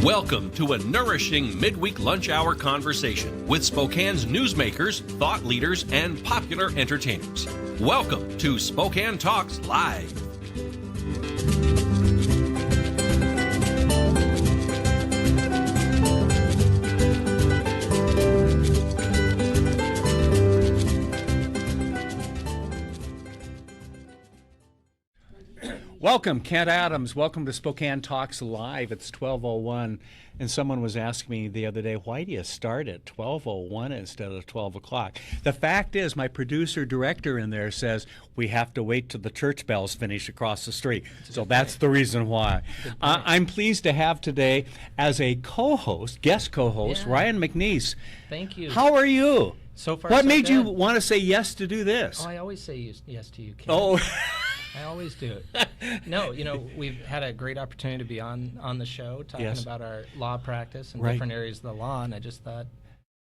Welcome to a nourishing midweek lunch hour conversation with Spokane's newsmakers, thought leaders, and popular entertainers. Welcome to Spokane Talks Live. Welcome, Kent Adams. Welcome to Spokane Talks Live. It's 12:01, and someone was asking me the other day, why do you start at 12:01 instead of 12 o'clock? The fact is, my producer-director in there says we have to wait till the church bells finish across the street. So that's the reason why. I'm pleased to have today as a co-host, guest co-host, Ryan McNeice. Thank you. How are you? So far, what so made good. you want to say yes to do this? Oh, I always say yes to you, Ken. Oh. I always do. No, we've had a great opportunity to be on the show talking about our law practice and different areas of the law, and I just thought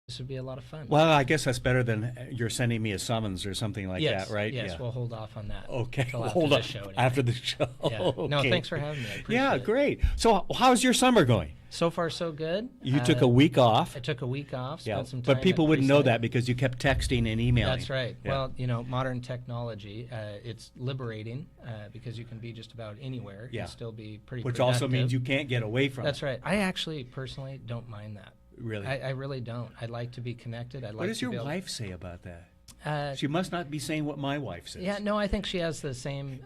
this would be a lot of fun. Well, I guess that's better than you're sending me a summons or something like that, right? Yes, we'll hold off on that. Okay, Till after hold the on. show anyway. After the show. Yeah. Okay. No, thanks for having me. I appreciate it. Great. So how's your summer going? So far, so good. You took a week off. I took a week off, spent some time but people at wouldn't know Precinct. that because you kept texting and emailing. That's right. Yeah. Well, modern technology, it's liberating because you can be just about anywhere and still be pretty Which productive. also means you can't get away from That's it. right. I actually, personally, don't mind that. Really? I really don't. I like to be connected. What does your wife say about that? She must not be saying what my wife says. Yeah, no, I think she has the same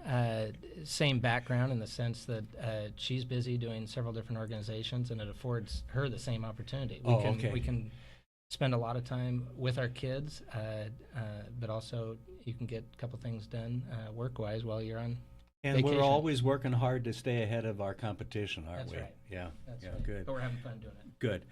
background in the sense that she's busy doing several different organizations, and it affords her the same opportunity. We can spend a lot of time with our kids, but also you can get a couple things done work-wise while you're on And vacation. we're always working hard to stay ahead of our competition, aren't That's we? right. Yeah. That's yeah, right. good. But we're having fun doing it. Good.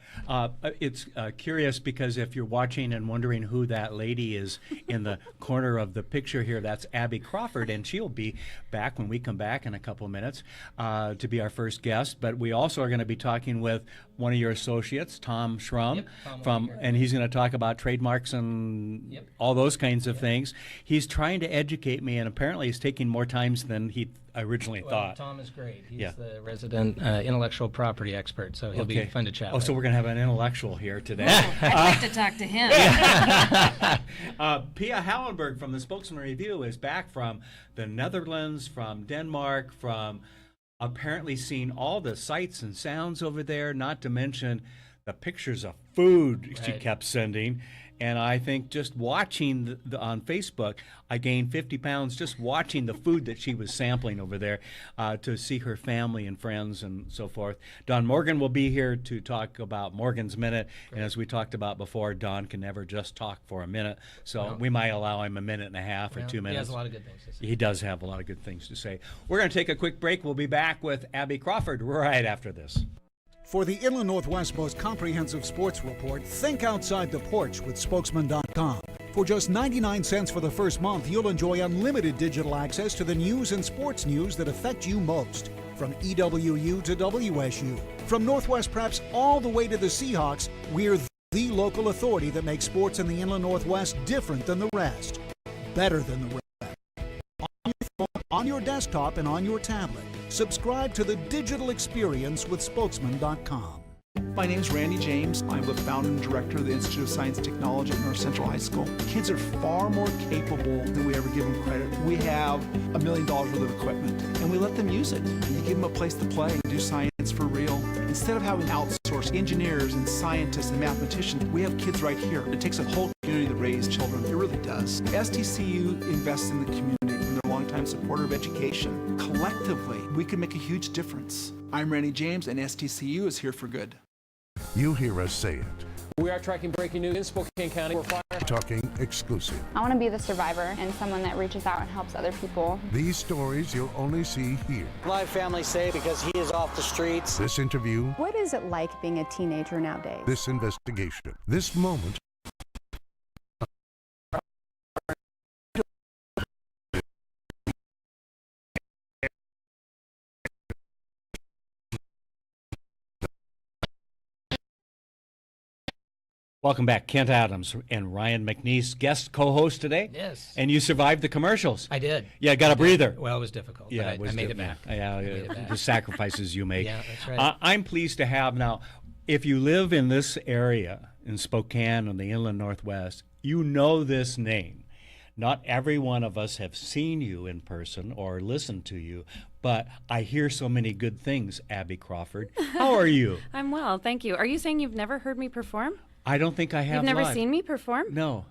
It's curious because if you're watching and wondering who that lady is in the corner of the picture here, that's Abbey Crawford, and she'll be back when we come back in a couple of minutes to be our first guest. But we also are going to be talking with one of your associates, Tom Shrum, Yep, Tom will be here. and he's going to talk about trademarks and all those kinds of things. He's trying to educate me, and apparently he's taking more time than he originally thought. Tom is great. He's the resident intellectual property expert, so he'll be fun to chat with. So we're going to have an intellectual here today. I'd like to talk to him. Pia Hallenberg from the Spokesman Review is back from the Netherlands, from Denmark, from apparently seeing all the sights and sounds over there, not to mention the pictures of food she kept sending. And I think just watching on Facebook, I gained 50 pounds just watching the food that she was sampling over there to see her family and friends and so forth. Don Morgan will be here to talk about Morgan's Minute. Great. And as we talked about before, Don can never just talk for a minute. So we might allow him a minute and a half or 2 minutes. He has a lot of good things to say. He does have a lot of good things to say. We're going to take a quick break. We'll be back with Abbey Crawford right after this. For the Inland Northwest's most comprehensive sports report, think outside the porch with Spokesman.com. For just 99 cents for the first month, you'll enjoy unlimited digital access to the news and sports news that affect you most. From EWU to WSU, from Northwest Preps all the way to the Seahawks, we're the local authority that makes sports in the Inland Northwest different than the rest. Better than the rest. On your phone, on your desktop, and on your tablet. Subscribe to the digital experience with Spokesman.com. My name is Randy James. I'm the founder and director of the Institute of Science and Technology at North Central High School. Kids are far more capable than we ever give them credit. We have $1 million worth of equipment, and we let them use it. You give them a place to play, do science for real. Instead of having outsourced engineers and scientists and mathematicians, we have kids right here. It takes a whole community to raise children. It really does. STCU invests in the community, and they're a longtime supporter of education. Collectively, we can make a huge difference. I'm Randy James, and STCU is here for good. You hear us say it. We are tracking breaking news in Spokane County. We're Talking exclusive. I want to be the survivor and someone that reaches out and helps other people. These stories you'll only see here. My family say because he is off the streets. This interview. What is it like being a teenager nowadays? This investigation. This moment Welcome back, Kent Adams and Ryan McNeice, guest co-host today. Yes. And you survived the commercials. I did. Yeah, got a breather. Well, it was difficult. Yeah, but I made it back. Yeah, the sacrifices you make. Yeah, that's right. I'm pleased to have now, if you live in this area, in Spokane and the Inland Northwest, you know this name. Not every one of us have seen you in person or listened to you, but I hear so many good things, Abbey Crawford. How are you? I'm well, thank you. Are you saying you've never heard me perform? I don't think I have. You've never live. seen me perform? No.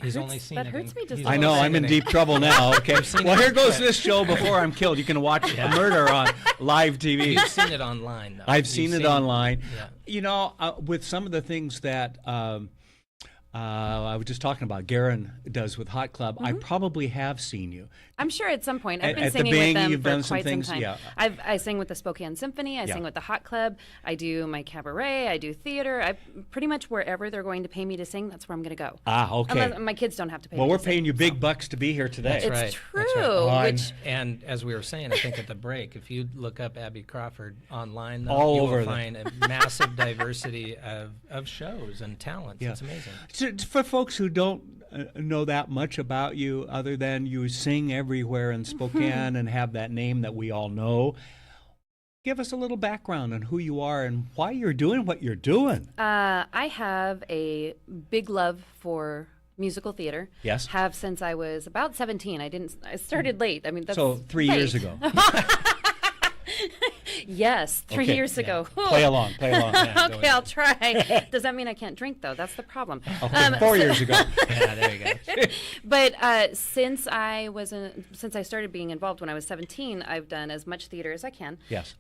He's only seen that it hurts in- me just he's a I little know, bit. I'm in deep trouble now. Okay. Well, here goes this show before I'm killed. You can watch a murder on live TV. You've seen it online, though. I've seen it online. Yeah. You know, with some of the things that I was just talking about, Garen does with Hot Club, I probably have seen you. I'm sure at some point. I've been At the singing Bing, with them you've for done some quite things, some time. yeah. I sing with the Spokane Symphony. I sing with the Hot Club. I do my cabaret. I do theater. I pretty much wherever they're going to pay me to sing, that's where I'm going to go. Ah, okay. Unless my kids don't have to pay Well, me we're to sing, paying you big so. bucks to be here today. That's It's right. true. That's right. Which And as we were saying, I think at the break, if you look up Abbey Crawford online, though, All you over will them. find a massive diversity of shows and talents. Yeah. It's amazing. So, for folks who don't know that much about you, other than you sing everywhere in Spokane and have that name that we all know, give us a little background on who you are and why you're doing what you're doing. I have a big love for musical theater. Yes. Have since I was about 17. I started late. I mean, that's So 3 years late. ago. Yes, 3 Okay. years ago. Play along, play along. Yeah, go Okay, I'll try. Does that mean I can't drink though? That's the problem. Okay, 4 years ago. Yeah, there you go. But since I started being involved when I was 17, I've done as much theater as I can. Yes.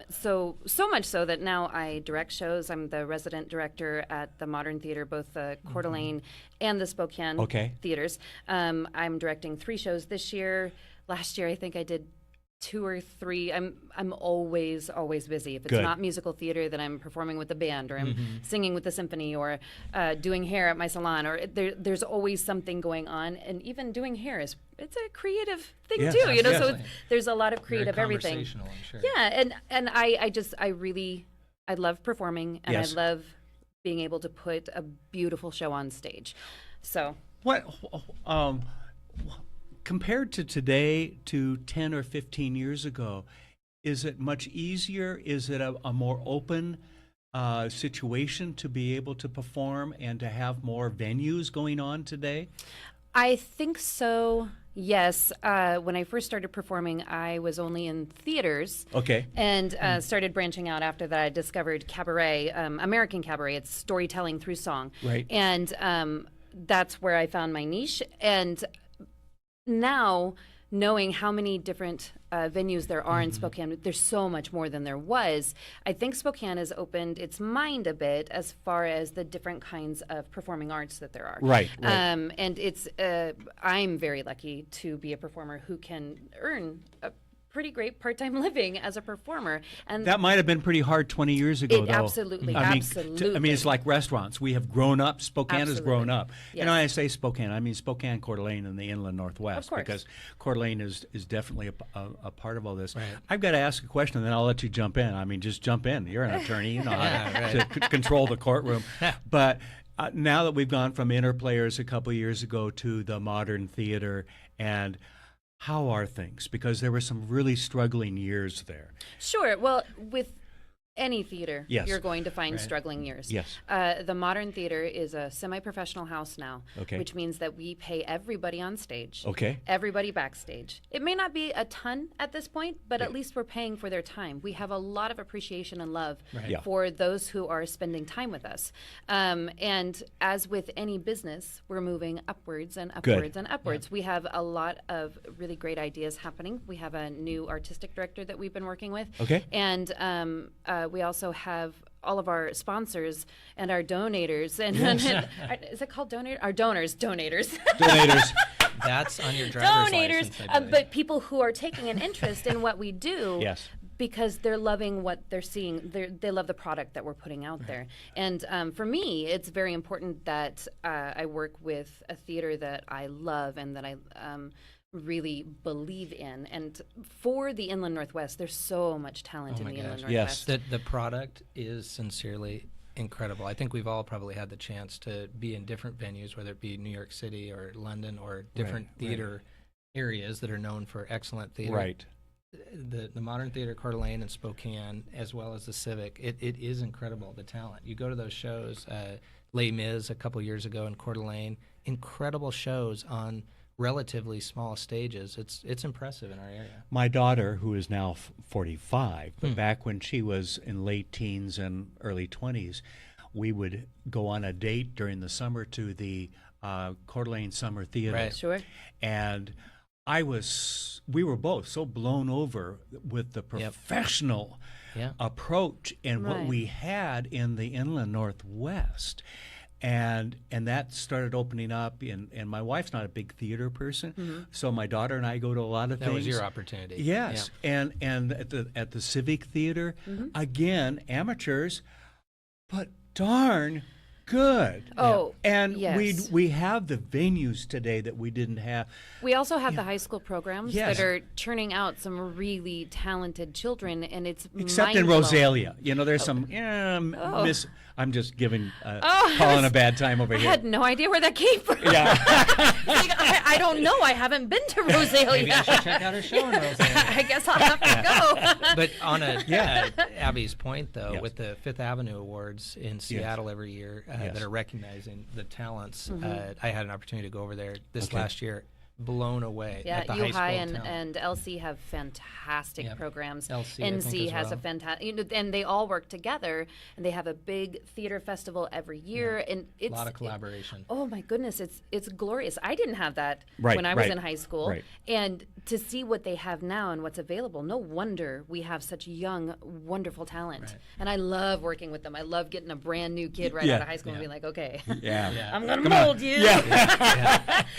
So much so that now I direct shows. I'm the resident director at the Modern Theater, both the Coeur d'Alene and the Spokane theaters. I'm directing 3 shows this year. Last year, I think I did 2 or 3. I'm always busy. If it's Good. not musical theater, then I'm performing with the band, or I'm singing with the symphony, or doing hair at my salon, or there's always something going on. And even doing hair it's a creative thing Yes, too, you know. So absolutely. there's a lot of Very creative everything. conversational, I'm sure. Yeah, and I love performing, and Yes. I love being able to put a beautiful show on stage. So What, compared to today, to 10 or 15 years ago, is it much easier? Is it a more open situation to be able to perform and to have more venues going on today? I think so. Yes. When I first started performing, I was only in theaters. Okay. And started branching out after that. I discovered cabaret, American cabaret. It's storytelling through song. Right. And that's where I found my niche. And now, knowing how many different venues there are in Spokane, there's so much more than there was. I think Spokane has opened its mind a bit as far as the different kinds of performing arts that there are. Right. And it's I'm very lucky to be a performer who can earn a pretty great part-time living as a performer. And That might have been pretty hard 20 years ago, It though. absolutely, I mean, absolutely. it's like restaurants. We have grown up. Spokane has grown Absolutely. up. Yes. And when I say Spokane, I mean Spokane, Coeur d'Alene, and the Inland Northwest. Of course. Because Coeur d'Alene is definitely a part of all this. Right. I've got to ask a question, and then I'll let you jump in. I mean, just jump in. You're an attorney. You know how Yeah, to right. control the courtroom. But now that we've gone from Interplayers a couple years ago to the Modern Theater, and how are things? Because there were some really struggling years there. Sure. Well, with any theater, Yes. you're going to find struggling years. Yes. The Modern Theater is a semi-professional house now, Okay. which means that we pay everybody on stage, Okay. everybody backstage. It may not be a ton at this point, but at least we're paying for their time. We have a lot of appreciation and love Yeah. for those who are spending time with us. And as with any business, we're moving upwards and upwards and upwards. We have a lot of really great ideas happening. We have a new artistic director that we've been working with. Okay. And we also have all of our sponsors and our donators. And is it called donor? Our donors, donators. Donators. That's on your driver's Donators, license, I believe. but people who are taking an interest in what we do. Yes. Because they're loving what they're seeing. They love the product that we're putting out there. And for me, it's very important that I work with a theater that I love and that I really believe in. And for the Inland Northwest, there's so much talent in the Inland Northwest. Yes. The product is sincerely incredible. I think we've all probably had the chance to be in different venues, whether it be New York City or London or different theater areas that are known for excellent theater. Right. The Modern Theater, Coeur d'Alene, and Spokane, as well as the Civic, it is incredible, the talent. You go to those shows, Les Mis a couple years ago in Coeur d'Alene, incredible shows on relatively small stages. It's impressive in our area. My daughter, who is now 45, but back when she was in late teens and early 20s, we would go on a date during the summer to the Coeur d'Alene Summer Theater. Right. Sure. And we were both so blown over with the professional approach and what we had in the Inland Northwest. And that started opening up, and my wife's not a big theater person, so my daughter and I go to a lot of things. That was your opportunity. Yes, and at the Civic Theater, again, amateurs, but darn good. Oh, and yes. we have the venues today that we didn't have. We also have the high school programs that are churning out some really talented children, and it's except in Rosalia. There's some miss. I'm just giving Colin a bad time over here. I had no idea where that came from. Yeah. I don't know. I haven't been to Rosalia. Maybe I should check out her show in Rosalia. I guess I'll have to go. But on Abby's point, though, with the Fifth Avenue Awards in Seattle every year that are recognizing the talents, I had an opportunity to go over there this last year. Blown away. Yeah, at the U high High school and LC have fantastic programs. LC, NC has a fantastic, and they all work together, and they have a big theater festival every year, and it's a lot of collaboration. Oh my goodness, it's glorious. I didn't have that Right, when I was right, in high school, right. and to see what they have now and what's available, no wonder we have such young, wonderful talent. Right. And I love working with them. I love getting a brand new kid right out of high school and being like, okay, I'm gonna mold you.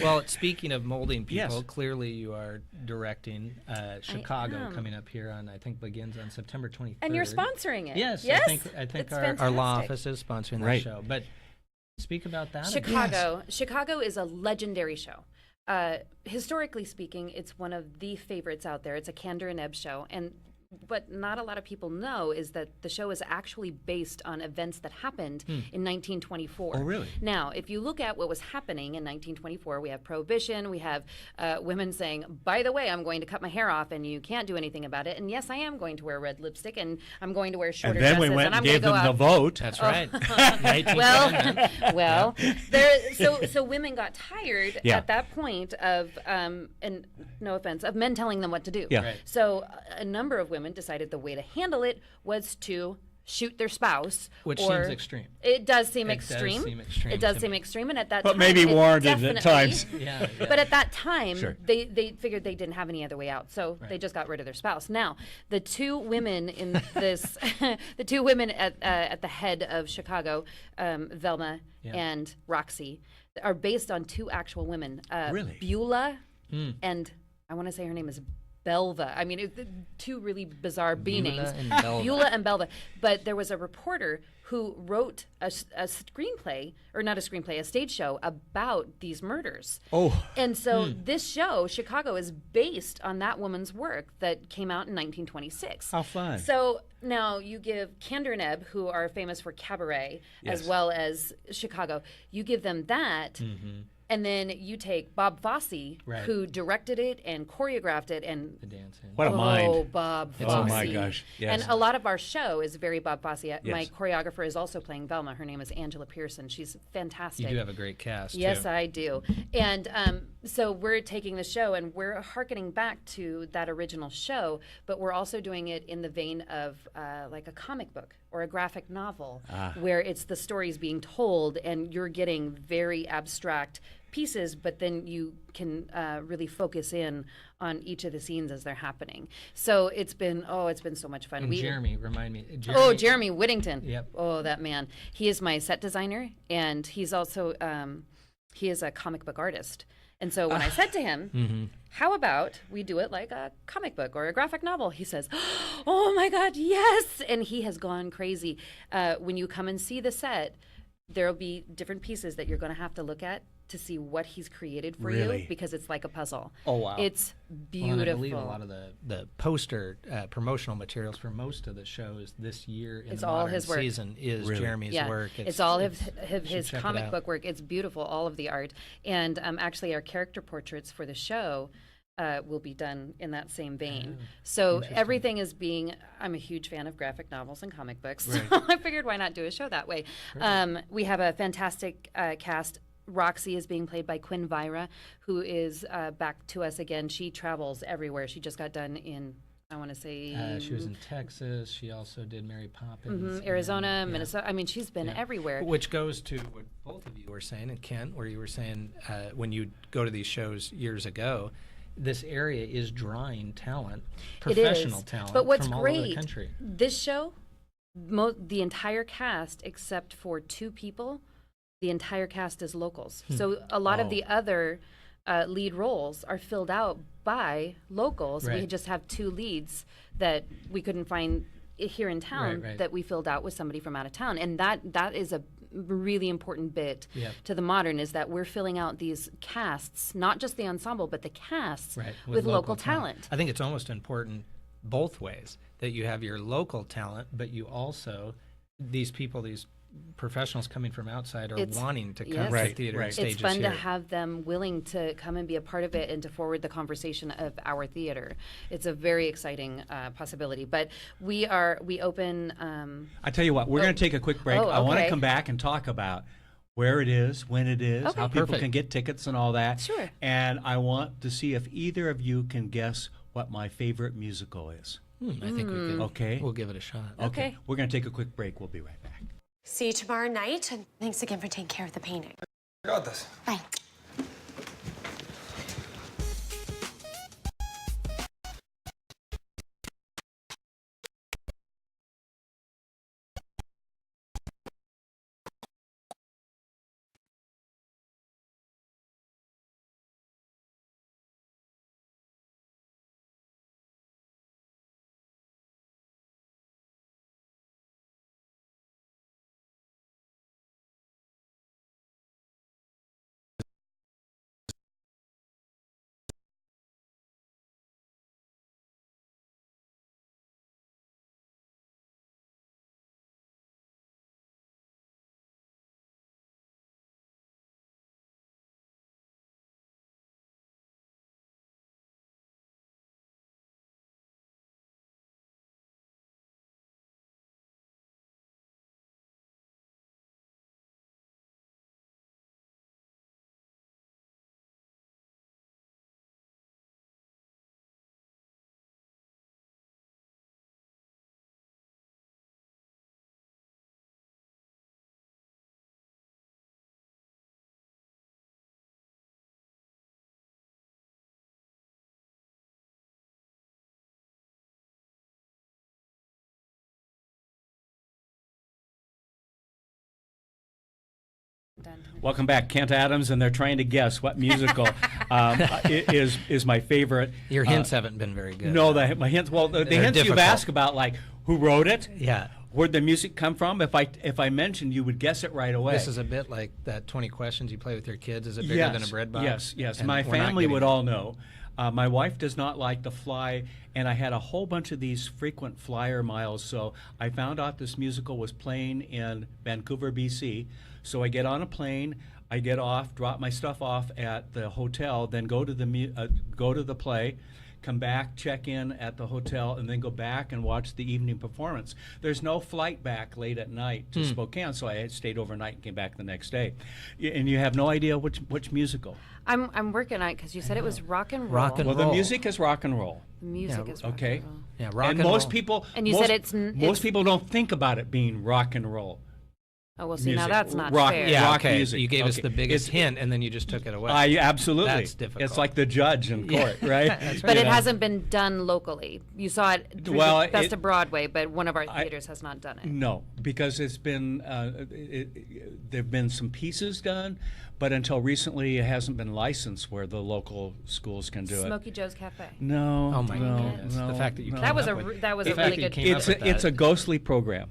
Well, speaking of molding people, clearly you are directing Chicago coming up here on, I think, begins on September 23rd. And you're sponsoring it. Yes. I think our law office is sponsoring that show. But speak about that. Chicago is a legendary show. Historically speaking, it's one of the favorites out there. It's a Kander and Ebb show, and what not a lot of people know is that the show is actually based on events that happened in 1924. Oh, really? Now, if you look at what was happening in 1924, we have Prohibition, we have women saying, by the way, I'm going to cut my hair off and you can't do anything about it. And yes, I am going to wear red lipstick and I'm going to wear shorter dresses. And then we went and gave them the vote. That's right. So women got tired at that point of, and no offense, of men telling them what to do. Yeah. Right. So a number of women decided the way to handle it was to shoot their spouse. Which seems extreme. It does seem extreme. It does seem extreme. And at that time, but maybe warranted at times. But at that time, they figured they didn't have any other way out. So they just got rid of their spouse. Now, the two women in this, the two women at the head of Chicago, Velma and Roxy, are based on two actual women. Really? Beulah and I want to say her name is Belva. I mean, two really bizarre B names. Beulah and Belva. But there was a reporter who wrote a screenplay, or not a screenplay, a stage show about these murders. Oh. And so this show, Chicago, is based on that woman's work that came out in 1926. How fun. So now you give Kander and Ebb, who are famous for Cabaret, as well as Chicago, you give them that. And then you take Bob Fosse, who directed it and choreographed it, and the dancing. What a mind! Oh, Bob Fosse! Oh my gosh! Yes. And a lot of our show is very Bob Fosse. My choreographer is also playing Velma. Her name is Angela Pearson. She's fantastic. You do have a great cast. Yes, too. I do. And so we're taking the show and we're hearkening back to that original show, but we're also doing it in the vein of like a comic book or a graphic novel, where it's the stories being told and you're getting very abstract pieces, but then you can really focus in on each of the scenes as they're happening. So it's been so much fun. And Jeremy, remind me. Jeremy Whittington. Yep. Oh, that man. He is my set designer, and he's also he is a comic book artist. And so when I said to him, how about we do it like a comic book or a graphic novel? He says, oh my God, yes. And he has gone crazy. When you come and see the set, there'll be different pieces that you're going to have to look at to see what he's created for Really? you, because it's like a puzzle. Oh, wow. It's beautiful. Well, and I believe a lot of the poster promotional materials for most of the shows this year in it's the all modern his work. season is Really? Jeremy's work. It's all of his comic book work. It's beautiful, all of the art. And actually our character portraits for the show will be done in that same vein. So everything is I'm a huge fan of graphic novels and comic books, so I figured why not do a show that way. We have a fantastic cast. Roxy is being played by Quinn Vira, who is back to us again. She travels everywhere. She just got done in, I want to say... she was in Texas. She also did Mary Poppins. Arizona, Minnesota. I mean, she's been everywhere. Which goes to what both of you were saying, and Kent, where you were saying when you go to these shows years ago, this area is drawing talent, professional talent but what's from all great, over the country. This show, the entire cast, except for 2 people, the entire cast is locals. So a lot of the other lead roles are filled out by locals. Right. We just have 2 leads that we couldn't find here in town that we filled out with somebody from out of town. And that is a really important bit to the modern, is that we're filling out these casts, not just the ensemble, but the casts with local talent. I think it's almost important both ways, that you have your local talent, but you also, these people, these professionals coming from outside are wanting to come to theater and stages It's fun here. to have them willing to come and be a part of it and to forward the conversation of our theater. It's a very exciting possibility. But we open... I tell you what, we're going to take a quick break. I want to come back and talk about where it is, when it is, how people can get tickets and all that. Sure. And I want to see if either of you can guess what my favorite musical is. I think we can. Okay. We'll give it a shot. Okay. We're going to take a quick break. We'll be right back. See you tomorrow night, and thanks again for taking care of the painting. Got this. Bye. Welcome back, Kent Adams, and they're trying to guess what musical is my favorite. Your hints haven't been very good. No, my hints. Well, the hints difficult. you've asked about, like who wrote it, Yeah. where'd the music come from. If I mentioned, you would guess it right away. This is a bit like that 20 questions you play with your kids. Is it bigger than a bread box? Yes. And My we're not family getting would it. all know. My wife does not like to fly, and I had a whole bunch of these frequent flyer miles, so I found out this musical was playing in Vancouver, BC. So I get on a plane, I get off, drop my stuff off at the hotel, then go to the play, come back, check in at the hotel, and then go back and watch the evening performance. There's no flight back late at night to Spokane, so I had stayed overnight and came back the next day. And you have no idea which musical. I'm working on it because you said it was rock and roll. Rock and Well, roll. the music is rock and roll. The music is rock Okay. and roll. Yeah, rock and most roll. people. And you most, said it's most people don't think about it being rock and roll. Oh, well, see, now music. that's not Rock- fair. Yeah, rock okay. music. You gave us Okay. the biggest It's- hint, and then you just took it away. Absolutely. That's difficult. It's like the judge in court, right? That's But right. it hasn't been done locally. You saw it through Well, the Best it- of Broadway, but one of our theaters has not done it. No, because it's been there've been some pieces done, but until recently it hasn't been licensed where the local schools can do it. Smoky Joe's Cafe. No. Oh my no, goodness. no, The fact that you no. came That was up a with- that was the a fact really that you good. came up It's with a that. ghostly program.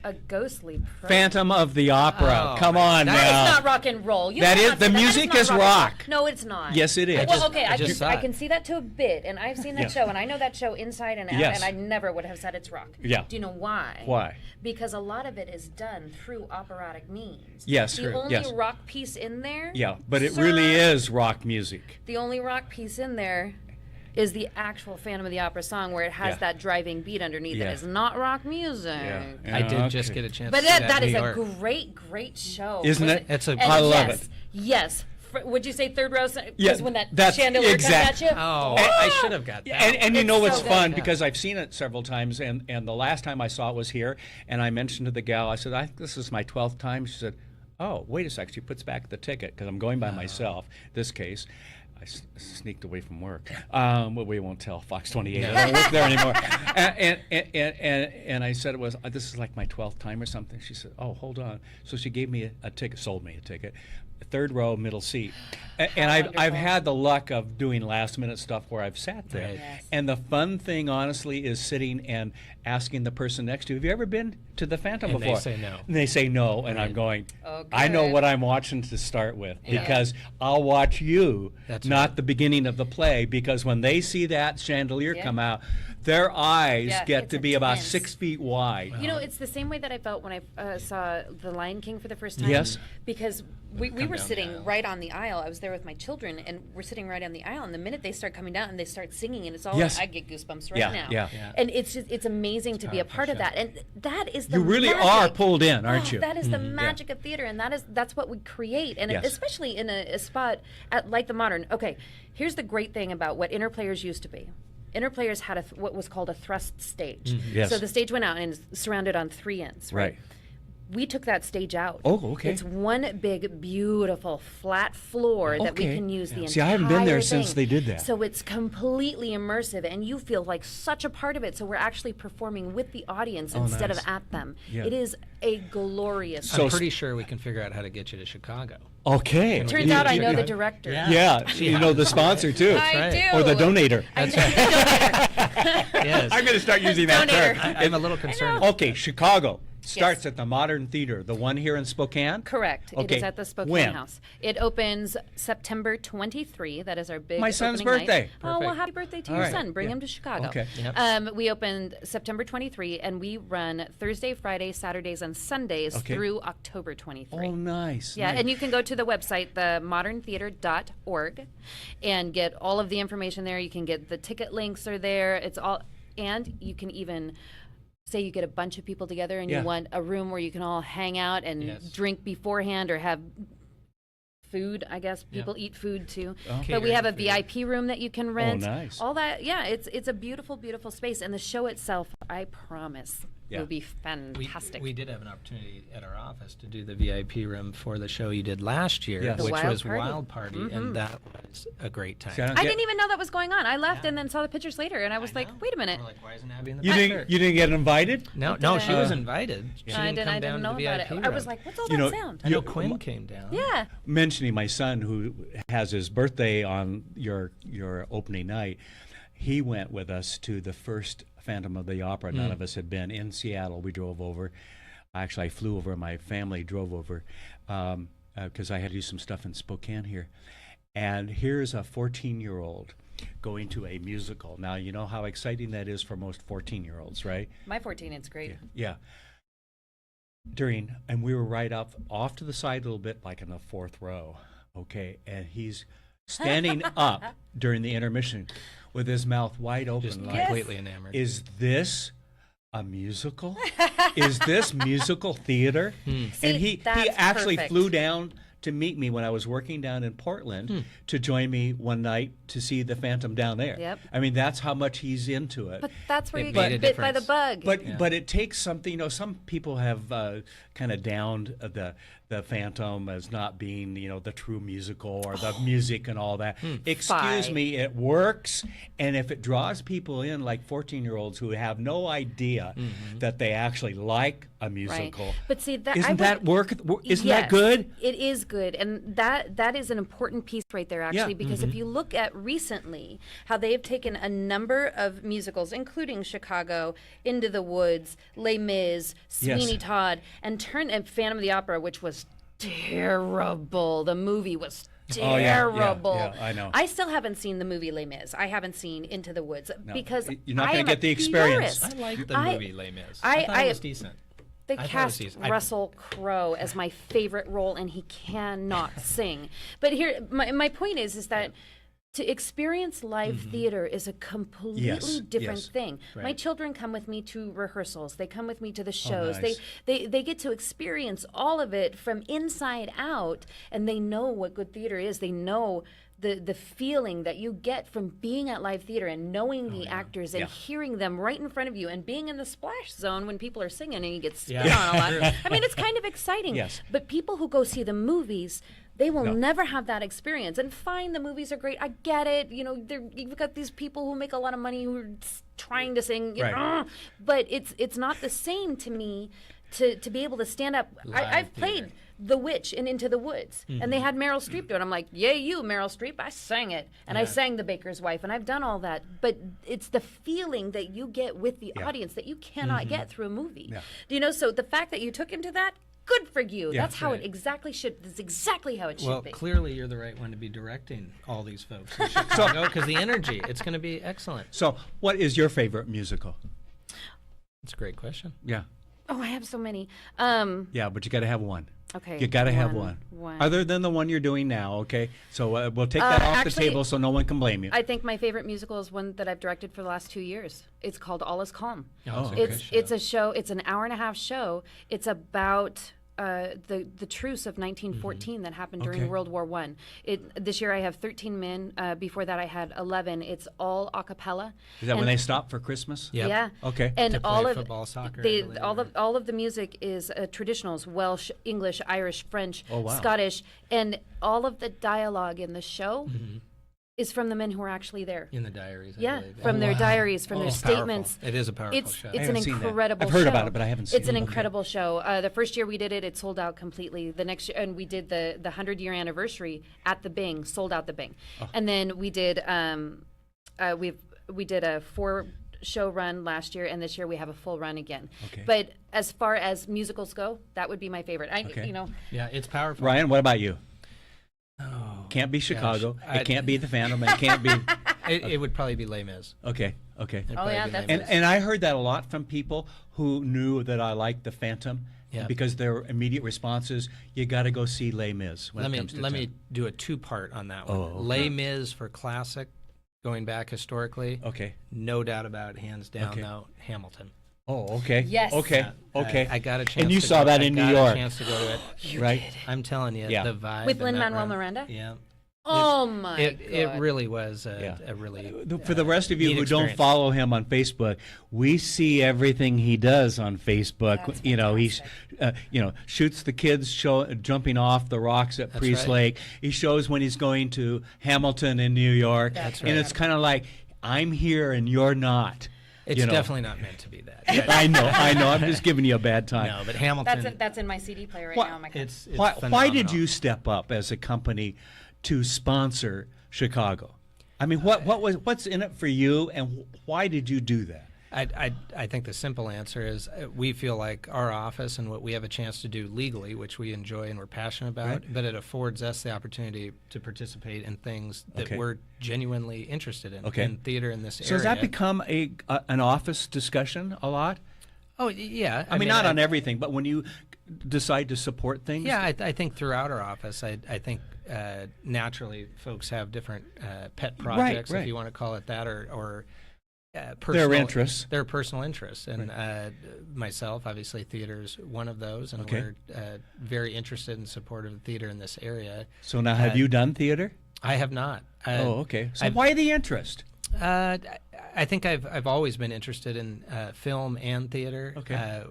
a ghostly Phantom of the Opera. Oh, Come on now. That is not rock and roll. That is the music is rock. No, it's not. Yes, it is. Well, okay, I can see that to a bit, and I've seen that show, and I know that show inside and out, and I never would have said it's rock. Yeah. Do you know why? Why? Because a lot of it is done through operatic means. Yes, the only rock piece in there. Yeah, but it really is rock music. The only rock piece in there is the actual Phantom of the Opera song where it has that driving beat underneath. It is not rock music. I did just get a chance but to see that is New a York. great show. Isn't it? I love it. Yes. Would you say third row? Yeah, when that that's chandelier comes at you? Oh, I should have got that. And you know what's so fun, good. because I've seen it several times, and the last time I saw it was here, and I mentioned to the gal, I said, this is my 12th time. She said, oh, wait a sec. She puts back the ticket, because I'm going by myself, this case. I sneaked away from work. Well, we won't tell Fox 28. No. I don't work there anymore. And I said this is like my 12th time or something. She said, oh, hold on. So she gave me a ticket, sold me a ticket, third row, middle seat. And I've had the luck of doing last minute stuff where I've sat there. Right. Yes. And the fun thing, honestly, is sitting and asking the person next to you, have you ever been to the Phantom And before? they say no. And they say no, and I'm going, Oh, I know good. what I'm watching to start with, because I'll watch you, That's not the beginning of the play, because when they see that chandelier come out, their eyes get it's to be about intense. 6 feet wide. You know, it's the same way that I felt when I saw The Lion King for the first time. Yes. Because we were down sitting the aisle. right on the aisle. I was there with my children, and we're sitting right on the aisle. And the minute they start coming down and they start singing, and it's all, Yes. I get goosebumps right Yeah, now. yeah. And it's amazing to be a powerful part of show. that. And that is the You really magic. are pulled in, aren't you? That is the magic of theater, and that's what we create. And Yes. especially in a spot like the Modern. Okay, here's the great thing about what Interplayers used to be. Interplayers had what was called a thrust stage. Yes. So the stage went out and is surrounded on 3 ends. Right. We took that stage out. Oh, okay. It's one big, beautiful, flat floor that we Okay. can use the entire See, I haven't been there since thing. they did that. So it's completely immersive, and you feel like such a part of it. So we're actually performing with the audience instead nice. of at them. Yeah. It is a glorious. So I'm pretty sure we can figure out how to get you to Chicago. Okay. Turns out I know the director. Yeah, you know the sponsor too. I do. Or the donator. That's right. Yes. I'm going to start using that term. Donator. I'm a little concerned. Okay, Chicago starts at the Modern Theater, the one here in Spokane? Correct. It Okay, is at the Spokane when? House. It opens September 23. That is our big My son's opening birthday. night. Oh, well, Perfect. happy birthday to All your right. son. Bring Yeah. him to Chicago. Okay. Yep. We opened September 23, and we run Thursday, Friday, Saturdays, and Sundays Okay. through October 23. Oh, nice. Yeah, nice. and you can go to the website, themoderntheater.org, and get all of the information there. You can get the ticket links are there. It's all, and you can even say you get a bunch of people together and Yeah. you want a room where you can all hang out and Yes. drink beforehand or have food. I guess people eat food too. Oh. But we have a Catering food. VIP room that you can rent. nice. All that, yeah, it's a beautiful, beautiful space. And the show itself, I promise, Yeah. will be We, fantastic. we did have an opportunity at our office to do the VIP room for the show you did last year, Yes. The which Wild was Party. Wild Party, and that was a great time. See, I don't I get- didn't even know that was going on. I left and then saw the pictures later, and I was like, know. wait a minute. We're like, why isn't Abby in the You picture? didn't get invited? No, she was invited. She I didn't come didn't down know to the about VIP it. room. I was like, what's all You that know, sound? I know Quinn came down. Yeah. Mentioning my son who has his birthday on your opening night, he went with us to the first Phantom of the Opera. None of us had been in Seattle. We drove over. Actually, I flew over. My family drove over because I had to do some stuff in Spokane here. And here's a 14-year-old going to a musical. Now, you know how exciting that is for most 14-year-olds, right? My 14, it's great. Yeah. And we were right off to the side a little bit, like in the 4th row, okay? And he's standing up during the intermission with his mouth wide open. Just like, completely enamored. is this a musical? Is this musical theater? See, And he that's actually perfect. flew down to meet me when I was working down in Portland to join me one night to see the Phantom down there. Yep. I mean, that's how much he's into it. But that's where It you made get a bit by the difference. bug. But it takes something. You know, some people have kind of downed the Phantom as not being, the true musical or the music and all that. Excuse Fine. me, it works, and if it draws people in like 14-year-olds who have no idea that they actually like a musical. Right. But see, that isn't that work? Isn't yes, that good? It is good, and that is an important piece right there, actually, because if you look at recently how they have taken a number of musicals, including Chicago, Into the Woods, Les Mis, Sweeney Todd, and Phantom of the Opera, which was terrible. The movie was terrible. Yeah, I know. I still haven't seen the movie Les Mis. I haven't seen Into the Woods because you're not going to get the experience. I like the movie Les Mis. I thought it was decent. They cast Russell Crowe as my favorite role, and he cannot sing. But here, my point is that to experience live theater is a completely different thing. Right. My children come with me to rehearsals. They come with me to the shows. Nice. They get to experience all of it from inside out, and they know what good theater is. They know the feeling that you get from being at live theater and knowing the actors and hearing them right in front of you and being in the splash zone when people are singing and you get spit on a lot. I mean, it's kind of exciting. Yes. But people who go see the movies, they will never have that experience. And fine, the movies are great. I get it. You know, you've got these people who make a lot of money who are trying to sing. But it's not the same to me to be able to stand up. I've played The Witch and Into the Woods, and they had Meryl Streep do it. I'm like, yay, you, Meryl Streep. I sang it, and I sang The Baker's Wife, and I've done all that. But it's the feeling that you get with the audience that you cannot get through a movie. Do you know? So the fact that you took him to that, good for you. That's how it exactly should. That's exactly how it should be. Well, clearly you're the right one to be directing all these folks in Chicago because the energy, it's going to be excellent. So, what is your favorite musical? That's a great question. Yeah. Oh, I have so many. Yeah, but you got to have one. Okay. You got to have one. Other than the one you're doing now, okay? So we'll take that off the table so no one can blame you. I think my favorite musical is one that I've directed for the last 2 years. It's called All Is Calm. It's a show. It's an hour-and-a-half show. It's about the truce of 1914 that happened during World War I. This year I have 13 men. Before that I had 11. It's all a cappella. Is that when they stop for Christmas? Yep. Yeah. Okay. And to all play of football, soccer, all of the music is traditionals: Welsh, English, Irish, French, wow. Scottish, and all of the dialogue in the show is from the men who were actually there. In the diaries, I believe. From their diaries, from their statements. Powerful. It is a powerful show. It's an incredible show. I've heard about it, but I haven't seen it. It's an incredible show. The first year we did it, it sold out completely. The next year, and we did the 100-year anniversary at the Bing, sold out the Bing. And then we did we did a 4-show run last year, and this year we have a full run again. But as far as musicals go, that would be my favorite. Yeah, it's powerful. Ryan, what about you? Oh, can't be Chicago. It can't be the Phantom. It can't be. It would probably be Les Mis. Okay. And I heard that a lot from people who knew that I liked the Phantom. Yeah. Because their immediate response is, you got to go see Les Mis. Let me do a 2-part on that one. Les Mis for classic, going back historically. Okay. No doubt about it, hands down. Now Hamilton. Oh, okay. Yes. Okay. I got a chance. And you to saw go, that in New York. I got a chance to go to it. Right. I'm telling you, the vibe with Lin-Manuel Miranda. Yeah. Oh my God. It really was a really for the rest of you who experience. don't follow him on Facebook, we see everything he does on Facebook. That's he's shoots the kids jumping off the rocks at Priest Lake. He shows when he's going to Hamilton in New York. That's and it's kind of like, I'm here and you're not. It's definitely not meant to be that. I know. I'm just giving you a bad time. No, but Hamilton. That's in my CD player right now. It's why did you step up as a company to sponsor Chicago? I mean, what's in it for you, and why did you do that? I think the simple answer is we feel like our office and what we have a chance to do legally, which we enjoy and we're passionate about, but it affords us the opportunity to participate in things that we're genuinely interested in theater in this area. So has that become an office discussion a lot? Oh, yeah. I mean, not on everything, but when you decide to support things? Yeah, I think throughout our office, I think naturally folks have different pet projects, if you want to call it that, or personal, their personal interests. And myself, obviously, theater is one of those, and we're very interested and supportive of theater in this area. So now, have you done theater? I have not. Okay. So why the interest? I think I've always been interested in film and theater.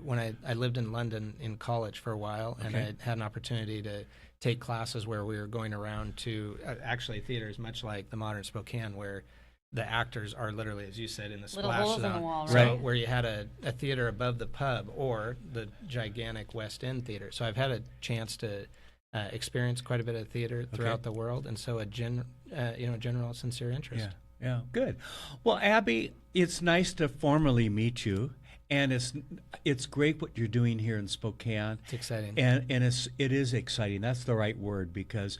When I lived in London in college for a while, and I had an opportunity to take classes where we were going around to actually theater is much like the modern Spokane, where the actors are literally, as you said, in the Little splash holes in zone. the wall, So right? where you had a theater above the pub or the gigantic West End theater. So I've had a chance to experience quite a bit of theater throughout the world, and so a general sincere interest. Yeah, good. Well, Abby, it's nice to formally meet you, and it's great what you're doing here in Spokane. It's exciting, and it is exciting. That's the right word, because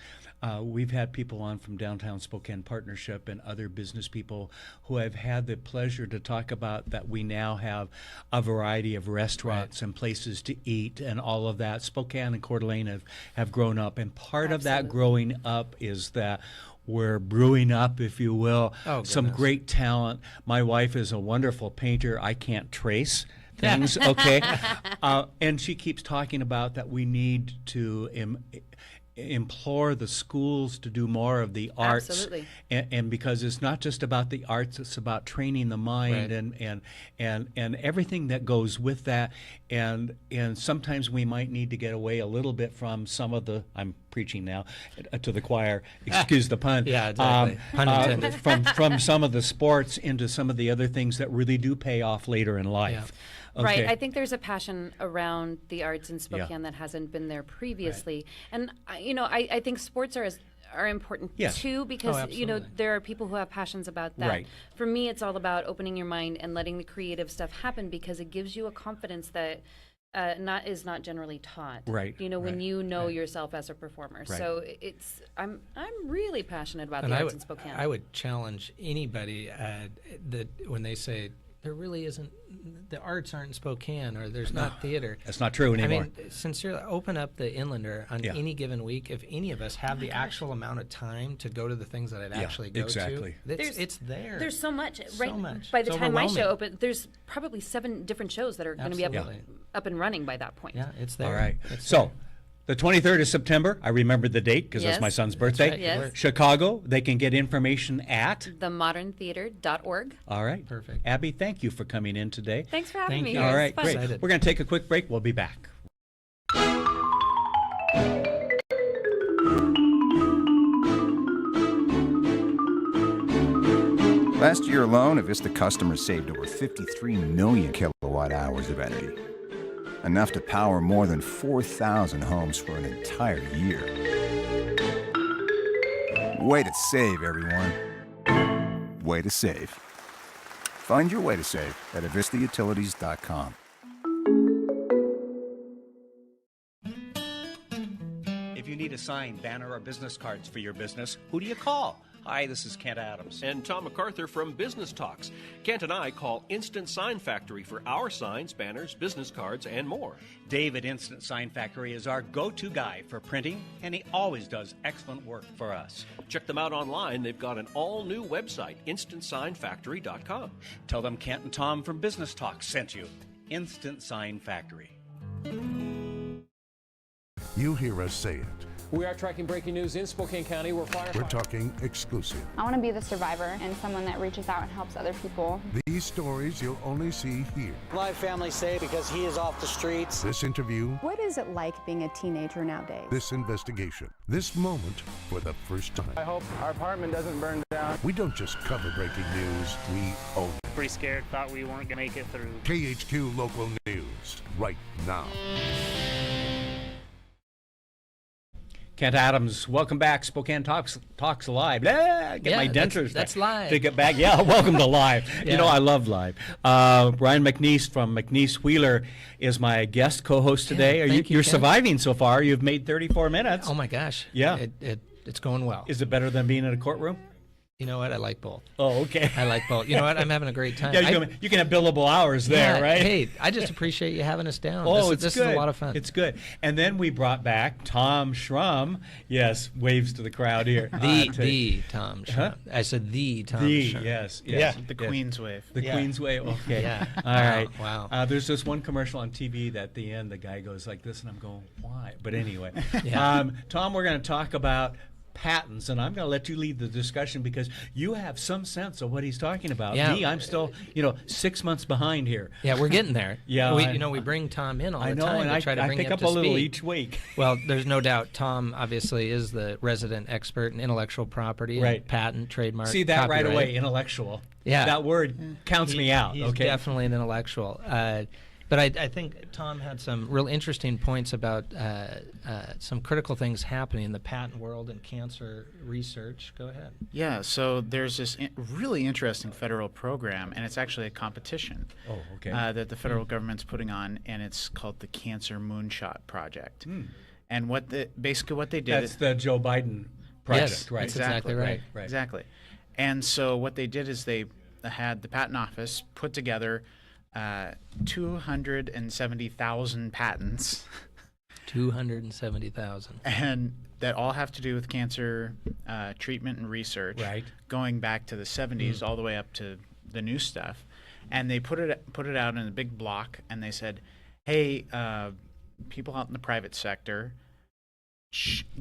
we've had people on from Downtown Spokane Partnership and other business people who have had the pleasure to talk about that we now have a variety of restaurants and places to eat and all of that. Spokane and Coeur d'Alene have grown up, and part of that growing up is that we're brewing up, if you will, some great talent. My wife is a wonderful painter. I can't trace things, okay? And she keeps talking about that we need to implore the schools to do more of the arts. Absolutely. And because it's not just about the arts, it's about training the mind and everything that goes with that. And sometimes we might need to get away a little bit from some of the, I'm preaching now to the choir, excuse the pun. Yeah, exactly. Pun intended. From some of the sports into some of the other things that really do pay off later in life. Yeah. Okay. Right. I think there's a passion around the arts in Spokane that hasn't been there previously. And, I think sports are important too, because, there are people who have passions about that. Right. For me, it's all about opening your mind and letting the creative stuff happen, because it gives you a confidence that is not generally taught. Right. When you know yourself as a performer. Right. So I'm really passionate about the arts in Spokane. I would challenge anybody that when they say there really isn't, the arts aren't in Spokane, or there's not theater. That's not true anymore. I mean, sincerely, open up the Inlander on any given week. If any of us have the actual amount of time to go to the things that I'd actually go to, it's there. There's so much. So much. By the It's time my show overwhelming. opens, there's probably 7 different shows that are going to be up and running by that point. Yeah, it's there. All right. It's So there. the 23rd of September, I remember the date because that's my son's birthday. right. Yes. Chicago, they can get information at themoderntheater.org. All right. Perfect. Abby, thank you for coming in today. Thanks for having Thank me. you. It was All right, fun. great. Excited. We're going to take a quick break. We'll be back. Last year alone, Avista customers saved over 53 million kilowatt hours of energy. Enough to power more than 4,000 homes for an entire year. Way to save, everyone. Way to save. Find your way to save at avistautilities.com. If you need a sign, banner, or business cards for your business, who do you call? Hi, this is Kent Adams. And Tom MacArthur from Business Talks. Kent and I call Instant Sign Factory for our signs, banners, business cards, and more. Dave at Instant Sign Factory is our go-to guy for printing, and he always does excellent work for us. Check them out online. They've got an all-new website, InstantSignFactory.com. Tell them Kent and Tom from Business Talks sent you. Instant Sign Factory. You hear us say it. We are tracking breaking news in Spokane County where firefighters... We're talking exclusive. I want to be the survivor and someone that reaches out and helps other people. These stories you'll only see here. My family say because he is off the streets. This interview. What is it like being a teenager nowadays? This investigation. This moment for the first time. I hope our apartment doesn't burn down. We don't just cover breaking news, we own it. Pretty scared, thought we weren't going to make it through. KHQ Local News, right now. Kent Adams, welcome back. Spokane Talks Live. Get my dentures. That's live. To get back. Yeah, welcome to live. You know, I love live. Ryan McNeice from McNeice Wheeler is my guest co-host today. You're surviving so far. You've made 34 minutes. Oh my gosh. Yeah. It's going well. Is it better than being in a courtroom? You know what? I like both. Oh, okay. I like both. You know what? I'm having a great time. Yeah, you can have billable hours there, right? Hey, I just appreciate you having us down. Oh, this is a lot of fun. It's good. And then we brought back Tom Shrum. Yes, waves to the crowd here. The Tom Shrum. Huh? I said the Tom Shrum. Yes. Yeah, the Queen's Wave. The Queen's Wave. Okay. Yeah. All right. Wow. There's this one commercial on TV that at the end the guy goes like this, and I'm going, why? But anyway, Yeah. Tom, we're going to talk about patents, and I'm going to let you lead the discussion because you have some sense of what he's talking about. Yeah. Me, I'm still, 6 months behind here. Yeah, we're getting there. Yeah, we bring Tom in all the time to try to bring pick him up to a little speed. each week. Well, there's no doubt Tom obviously is the resident expert in intellectual property, and patent, trademark, See that copyright. right away, intellectual. Yeah. That word counts me out. He's definitely an intellectual. But I think Tom had some real interesting points about some critical things happening in the patent world and cancer research. Go ahead. Yeah, so there's this really interesting federal program, and it's actually a competition that the federal government's putting on, and it's called the Cancer Moonshot Project. And basically what they did... That's the Joe Biden project, yes, right? That's exactly right. Exactly. And so what they did is they had the patent office put together 270,000 patents. 270,000. And that all have to do with cancer treatment and research, going back to the 70s all the way up to the new stuff. And they put it out in a big block, and they said, hey, people out in the private sector,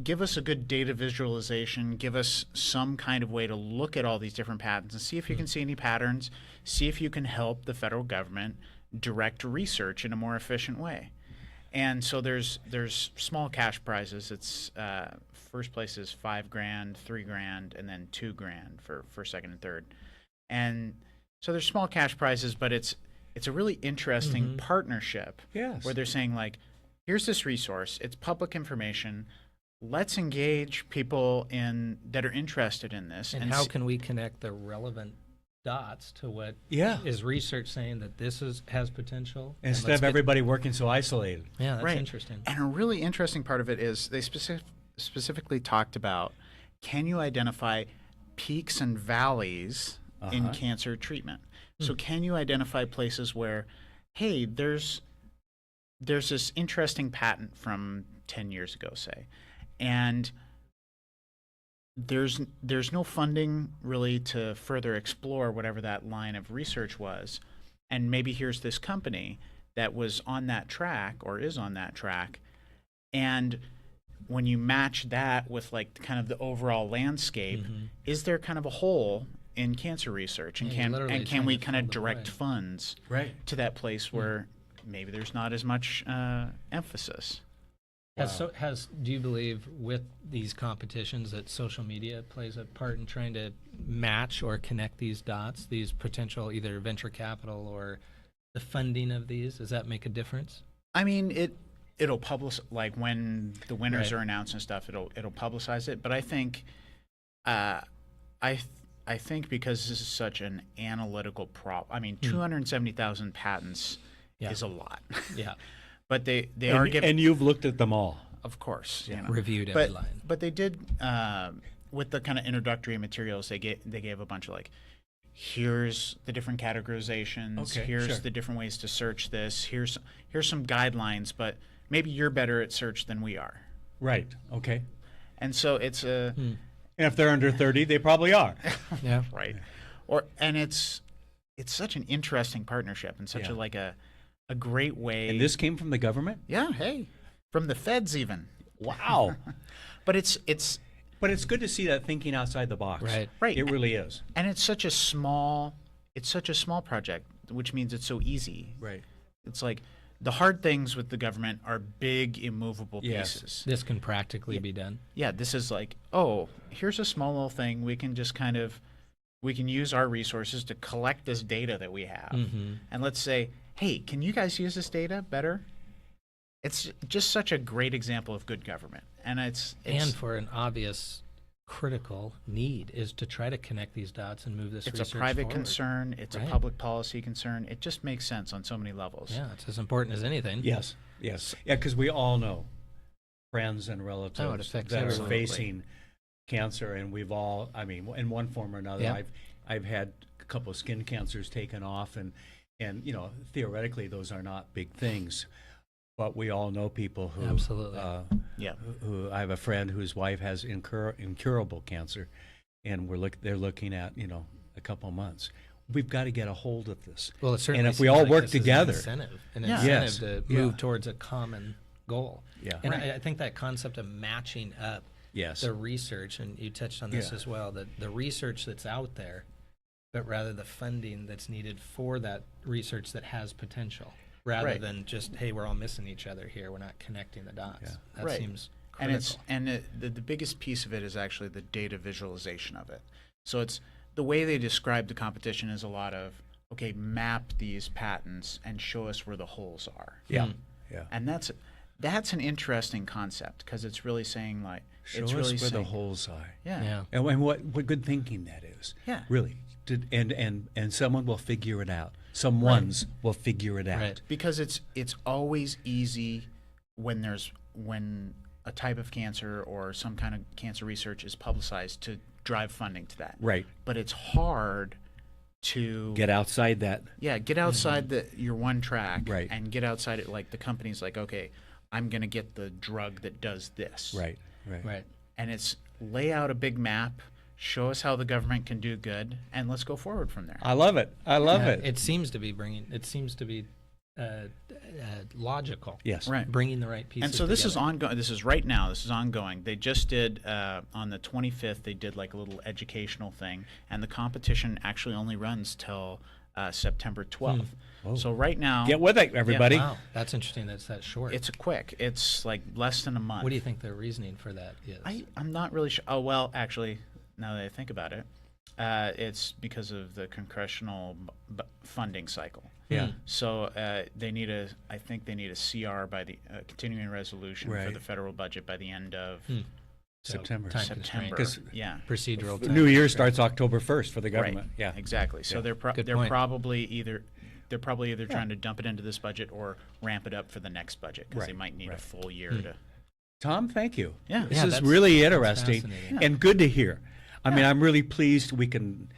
give us a good data visualization, give us some kind of way to look at all these different patents and see if you can see any patterns, see if you can help the federal government direct research in a more efficient way. And so there's small cash prizes. It's first place is $5,000, $3,000, and then $2,000 for second and third. And so there's small cash prizes, but it's a really interesting partnership where they're saying, like, here's this resource, it's public information, let's engage people that are interested in this. And how can we connect the relevant dots to what is research saying that this has potential? Instead of everybody working so isolated. Yeah, that's interesting. And a really interesting part of it is they specifically talked about, can you identify peaks and valleys in cancer treatment? So can you identify places where, hey, there's this interesting patent from 10 years ago, say, and there's no funding really to further explore whatever that line of research was, and maybe here's this company that was on that track or is on that track, and when you match that with like kind of the overall landscape, is there kind of a hole in cancer research, and can we kind of direct funds to that place where maybe there's not as much emphasis? Do you believe with these competitions that social media plays a part in trying to match or connect these dots, these potential either venture capital or the funding of these? Does that make a difference? I mean, it'll publish, like when the winners are announced and stuff, it'll publicize it. But I think I think because this is such an analytical problem, I mean, 270,000 patents is a lot. Yeah. But they are giving... And you've looked at them all. Of course. Reviewed every line. But they did, with the kind of introductory materials, they gave a bunch of, like, here's the different categorizations, here's the different ways to search this, here's some guidelines, but maybe you're better at search than we are. Right, okay. And so it's a... And if they're under 30, they probably are. Yeah. Right. And it's such an interesting partnership and such a great way. And this came from the government? Yeah, hey. From the feds even. Wow. But it's good to see that thinking outside the box. Right. It really is. And it's such a small project, which means it's so easy. Right. It's like the hard things with the government are big, immovable pieces. This can practically be done. Yeah, this is like, oh, here's a small little thing. We can just we can use our resources to collect this data that we have. And let's say, hey, can you guys use this data better? It's just such a great example of good government. And and for an obvious critical need is to try to connect these dots and move this research forward. It's a private concern. It's a public policy concern. It just makes sense on so many levels. Yeah, it's as important as anything. Yes. Yeah, because we all know friends and relatives that are facing cancer, and we've all, I mean, in one form or another, I've had a couple of skin cancers taken off, and theoretically those are not big things. But we all know people who absolutely, who I have a friend whose wife has incurable cancer, and they're looking at a couple of months. We've got to get a hold of this. Well, it certainly and if we all work together, an incentive to move towards a common goal. Yeah, and I think that concept of matching up the research, and you touched on this as well, that the research that's out there, but rather the funding that's needed for that research that has potential, rather than just, hey, we're all missing each other here, we're not connecting the dots. That seems critical. The biggest piece of it is actually the data visualization of it. So it's the way they describe the competition is a lot of, okay, map these patents and show us where the holes are. And that's an interesting concept, because it's really saying, like, show us where the holes are. And what good thinking that is. Really. And someone will figure it out. Someone's will figure it out. Because it's always easy when a type of cancer or some kind of cancer research is publicized to drive funding to that. But it's hard to get outside that. Get outside your one track and get outside it. Like, the company's like, okay, I'm going to get the drug that does this. And it's lay out a big map, show us how the government can do good, and let's go forward from there. I love it. I love it. It seems to be logical. Bringing the right pieces. And so this together. is ongoing. This is right now. This is ongoing. They just did on the 25th. They did like a little educational thing, and the competition actually only runs till September 12th. So right now, get with it, everybody. Wow, that's interesting. That's that short. It's quick. It's like less than a month. What do you think the reasoning for that is? I'm not really sure. Oh well, actually, now that I think about it, it's because of the congressional funding cycle. So they need I think they need a CR by the continuing resolution for the federal budget by the end of September. Because procedural. New Year starts October 1st for the government. Exactly. So they're probably either trying to dump it into this budget or ramp it up for the next budget, because they might need a full year to. Tom, thank you. This is really interesting and good to hear. I mean, I'm really pleased we can,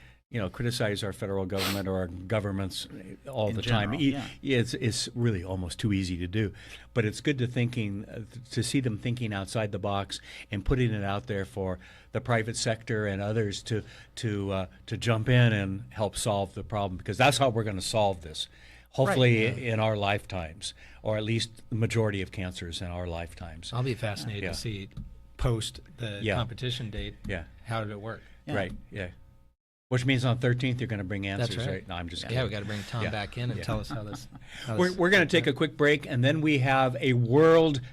criticize our federal government or our governments all the time. It's really almost too easy to do, but it's good to see them thinking outside the box and putting it out there for the private sector and others to jump in and help solve the problem, because that's how we're going to solve this. Hopefully in our lifetimes, or at least the majority of cancers in our lifetimes. I'll be fascinated to see post the competition date. How did it work? Which means on 13th you're going to bring answers, That's right? No, I'm just kidding. Yeah, we got to bring Tom back in and tell us how this. We're going to take a quick break, and then we have a world